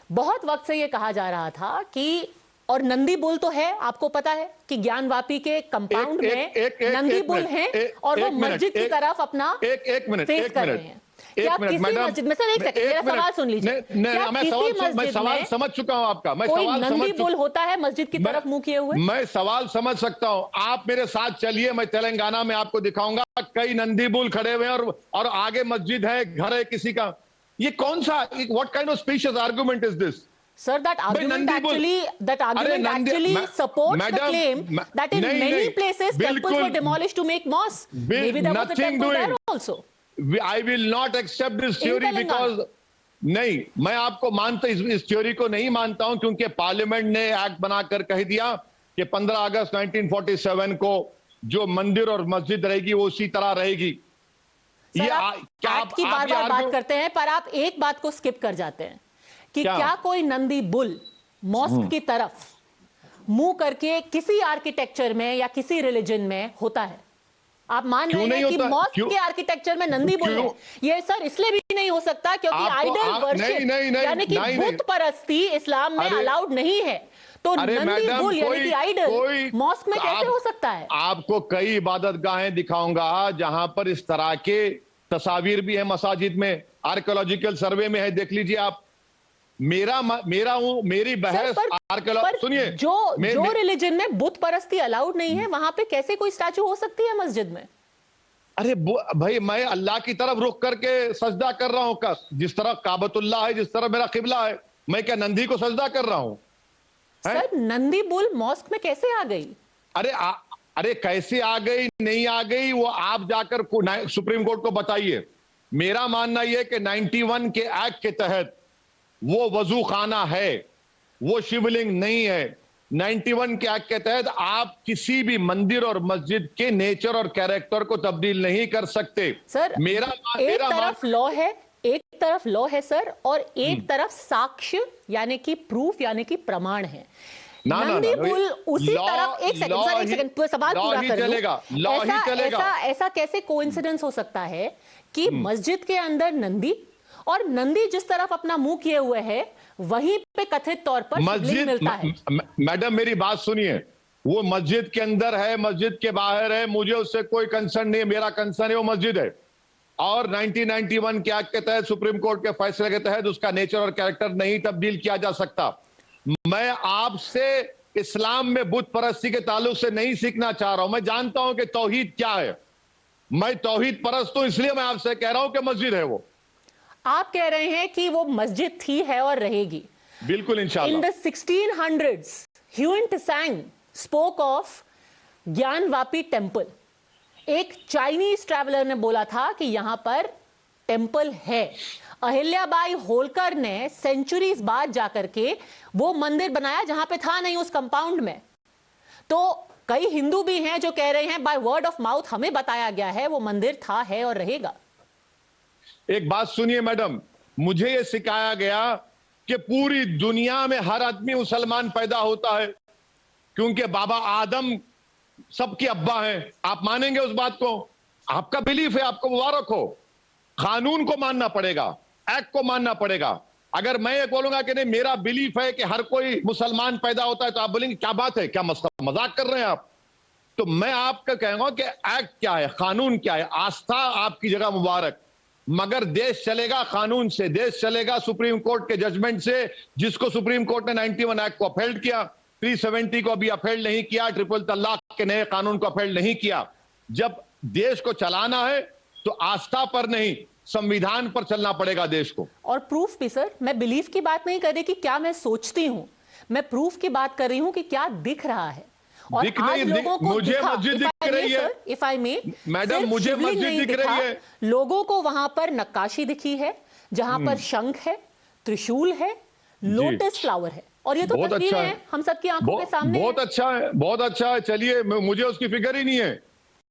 बहुत वक्त से ये कहा जा रहा था कि, और नंदी बुल तो है, आपको पता है कि ज्ञानवापी के कंपाउंड में नंदी बुल हैं और वो मस्जिद की तरफ अपना फेस कर रहे हैं। क्या किसी मस्जिद में, सर एक सेकंड मेरा सवाल सुन लीजिए, क्या किसी मस्जिद में समझ चुका हूं आपका, मैं कोई नंदी बुल होता है मस्जिद की तरफ मुंह किए हुए? मैं सवाल समझ सकता हूं, आप मेरे साथ चलिए, मैं तेलंगाना में आपको दिखाऊंगा कई नंदी बुल खड़े हुए हैं और आगे मस्जिद है, घर है किसी का। ये कौन सा, what kind of species argument is this? Sir, that argument actually supports the claim that in many places temples were demolished to make mosques. Maybe there was a temple there also. I will not accept this theory because नहीं, मैं आपको मानता, इस theory को नहीं मानता हूं, क्योंकि पार्लियामेंट ने एक्ट बनाकर कह दिया कि 15 अगस्त 1947 को जो मंदिर और मस्जिद रहेगी वो उसी तरह रहेगी। ये एक्ट की बार-बार बात करते हैं, पर आप एक बात को स्किप कर जाते हैं कि क्या कोई नंदी बुल मॉस्क की तरफ मुंह करके किसी आर्किटेक्चर में या किसी रिलीजन में होता है? आप मान रहे हैं कि मॉस्क के आर्किटेक्चर में नंदी बुल है? ये सर इसलिए भी नहीं हो सकता क्योंकि आइडल वर्शिप यानी कि बुत परस्ती इस्लाम में अलाउड नहीं है। तो नंदी बुल यानी कि आइडल मॉस्क में कैसे हो सकता है? आपको कई इबादत गाहें दिखाऊंगा जहां पर इस तरह के तस्वीर भी है, मसाजिद में, आर्कियोलॉजिकल सर्वे में है, देख लीजिए आप। मेरी बहस सुनिए, जो रिलीजन में बुत परस्ती अलाउड नहीं है वहां पे कैसे कोई स्टैचू हो सकती है मस्जिद में? अरे भाई, मैं अल्लाह की तरफ रुख करके सजदा कर रहा हूं, जिस तरह काबतुल्लाह है, जिस तरह मेरा किबला है, मैं क्या नंदी को सजदा कर रहा हूं? सर नंदी बुल मॉस्क में कैसे आ गई? अरे कैसे आ गई नहीं आ गई वो आप जाकर सुप्रीम कोर्ट को बताइए। मेरा मानना यह कि 91 के एक्ट के तहत वो वजू खाना है, वो शिवलिंग नहीं है। 91 के एक्ट के तहत आप किसी भी मंदिर और मस्जिद के नेचर और कैरेक्टर को तब्दील नहीं कर सकते। सर एक तरफ लॉ है, एक तरफ लॉ है सर, और एक तरफ साक्ष्य यानी कि प्रूफ यानी कि प्रमाण है। नंदी बुल उसी तरफ, एक सेकंड सवाल पूरा करूं। ऐसा कैसे कोइंसिडेंस हो सकता है कि मस्जिद के अंदर नंदी और नंदी जिस तरफ अपना मुंह किए हुए है वहीं पे कथित तौर पर शिवलिंग मिलता है? मैडम मेरी बात सुनिए, वो मस्जिद के अंदर है, मस्जिद के बाहर है, मुझे उससे कोई कंसर्न नहीं है। मेरा कंसर्न है वो मस्जिद है, और 1991 के एक्ट के तहत, सुप्रीम कोर्ट के फैसले के तहत उसका नेचर और कैरेक्टर नहीं तब्दील किया जा सकता। मैं आपसे इस्लाम में बुत परस्ती के ताल्लुक से नहीं सीखना चाह रहा हूं, मैं जानता हूं कि तौहीद क्या है। मैं तौहीद परस्त हूं, इसलिए मैं आपसे कह रहा हूं कि मस्जिद है वो। आप कह रहे हैं कि वो मस्जिद थी, है और रहेगी। बिल्कुल इंशाअल्लाह। In the 1600s Hiuen Tsang spoke of Gyanvapi temple. एक चाइनीज ट्रैवलर ने बोला था कि यहां पर टेम्पल है। अहिल्याबाई होलकर ने सेंचुरीज बाद जाकर के वो मंदिर बनाया जहां पे था नहीं, उस कंपाउंड में। तो कई हिंदू भी हैं जो कह रहे हैं बाय वर्ड ऑफ माउथ हमें बताया गया है वो मंदिर था, है और रहेगा। एक बात सुनिए मैडम, मुझे यह सिखाया गया कि पूरी दुनिया में हर आदमी मुसलमान पैदा होता है क्योंकि बाबा आदम सबके अब्बा हैं। आप मानेंगे उस बात को? आपका बिलीफ है, आपको मुबारक हो। कानून को मानना पड़ेगा, एक्ट को मानना पड़ेगा। अगर मैं ये बोलूंगा कि नहीं मेरा बिलीफ है कि हर कोई मुसलमान पैदा होता है, तो आप बोलेंगे क्या बात है, क्या मजाक कर रहे हैं आप? तो मैं आपका कहूंगा कि एक्ट क्या है, कानून क्या है। आस्था आपकी जगह मुबारक, मगर देश चलेगा कानून से, देश चलेगा सुप्रीम कोर्ट के जजमेंट से, जिसको सुप्रीम कोर्ट ने 91 एक्ट को अपहेल्ड किया, 370 को अभी अपहेल्ड नहीं किया, ट्रिपल तलाक के नए कानून को अपहेल्ड नहीं किया। जब देश को चलाना है तो आस्था पर नहीं, संविधान पर चलना पड़ेगा देश को। और प्रूफ भी सर, मैं बिलीफ की बात नहीं कर रही कि क्या मैं सोचती हूं, मैं प्रूफ की बात कर रही हूं कि क्या दिख रहा है। और आज लोगों को मुझे मस्जिद दिख रही है, इफ आई मे मैडम, मुझे मस्जिद दिख रही है। लोगों को वहां पर नक्काशी दिखी है जहां पर शंख है, त्रिशूल है, लोटस फ्लावर है, और ये तो तस्वीरें हैं हम सबकी आंखों के सामने। बहुत अच्छा है, बहुत अच्छा है। चलिए, मुझे उसकी फिक्र ही नहीं है।